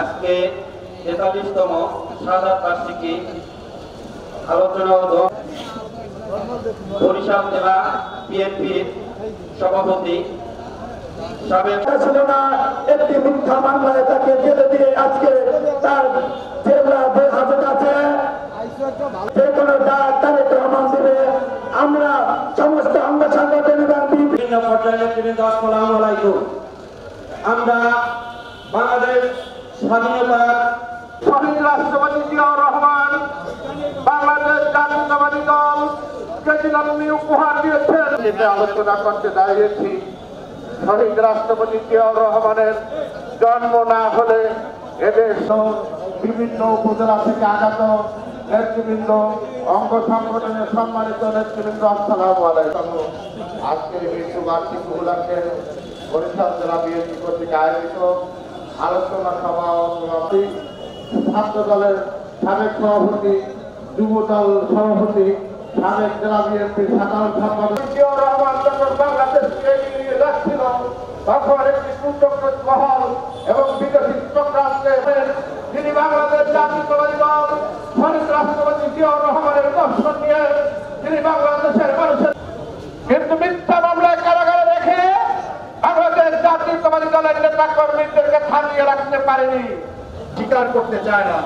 আজকে ৪৩তম শাহাদাত বার্ষিকী আলোচনা ও বরিশাল জেলা বিএনপির সভাপতি ছিল না একটি মিথ্যা মামলায় তাকে জেলে দিয়ে আজকে তার জেলা হাজত আছে। যে কোনো তারেক রহমান দিবে। আমরা সমস্ত অঙ্গ সংগঠন এবং বিভিন্ন পর্যায়ের নেতৃবৃন্দ আসসালামু আলাইকুম। আমরা বাংলাদেশ স্বাধীনতার শহীদ রাষ্ট্রপতি জিয়াউর রহমান বাংলাদেশ জাতীয়তাবাদী দল কেজিলামি উপহার দিয়েছেন। আলোচনা করতে দাঁড়িয়েছি শহীদ রাষ্ট্রপতি জিয়াউর রহমানের জন্ম না হলে এদের বিভিন্ন উপজেলা থেকে আগত নেতৃবৃন্দ অঙ্গ সংগঠনের সম্মানিত নেতৃবৃন্দ আসসালামু আলাইকুম। আজকের বিশ্ববার্ষিক উপলক্ষে বরিশাল জেলা বিএনপি কর্তৃক আয়োজিত আলোচনা সভা সভাপতি ছাত্র দলের সাবেক সভাপতি যুব দল সভাপতি সাবেক জেলা বিএনপির সাধারণ সম্পাদক জিয়াউর রহমান যখন বাংলাদেশকে এগিয়ে যাচ্ছিল তখন একটি কুচক্র মহল এবং বিদেশি চক্রান্তের যিনি বাংলাদেশ জাতীয়তাবাদী দল শহীদ রাষ্ট্রপতি জিয়াউর রহমানের দর্শন নিয়ে তিনি বাংলাদেশের মানুষের কিন্তু মিথ্যা মামলায় কারাগারে রেখে বাংলাদেশ জাতীয়তাবাদী দলের নেতা কর্মীদেরকে থামিয়ে রাখতে পারেনি, স্বীকার করতে চায় না।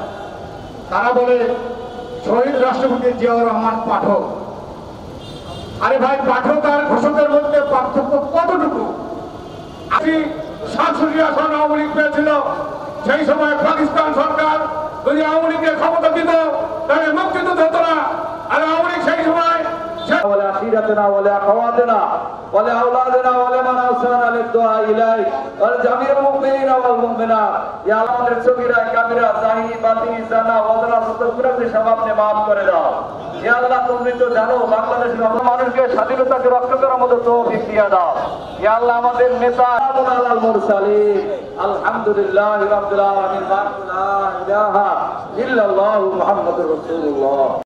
তারা বলে শহীদ রাষ্ট্রপতি জিয়াউর রহমান পাঠক। আরে ভাই, পাঠক আর ঘোষকের মধ্যে পার্থক্য কতটুকু? 67 আসন আওয়ামী লীগ পেয়েছিল। সেই সময় পাকিস্তান সরকার যদি আওয়ামী লীগের ক্ষমতা দিত তাহলে মুক্তিযুদ্ধ হতো না। আর আওয়ামী লীগ সেই সময় ولا أخيرتنا ولا أخواتنا ولا أولادنا ولا من أوصانا للدعاء إليك والجميع المؤمنين والمؤمنات يا الله আমাদের সগীরা কাবিরা জাহিরি বাতিনি জানা ওয়াজনা সতগুলোকে সব আপনি maaf করে দাও। ইয়া আল্লাহ, তুমি তো জানো বাংলাদেশের মানুষকে স্বাধীনতাকে রক্ষা করার মতো তৌফিক দিয়ে দাও। ইয়া আল্লাহ, আমাদের নেতা আল মুরসালিন আলহামদুলিল্লাহি রাব্বিল আলামিন লা ইলাহা ইল্লাল্লাহু মুহাম্মাদুর রাসূলুল্লাহ।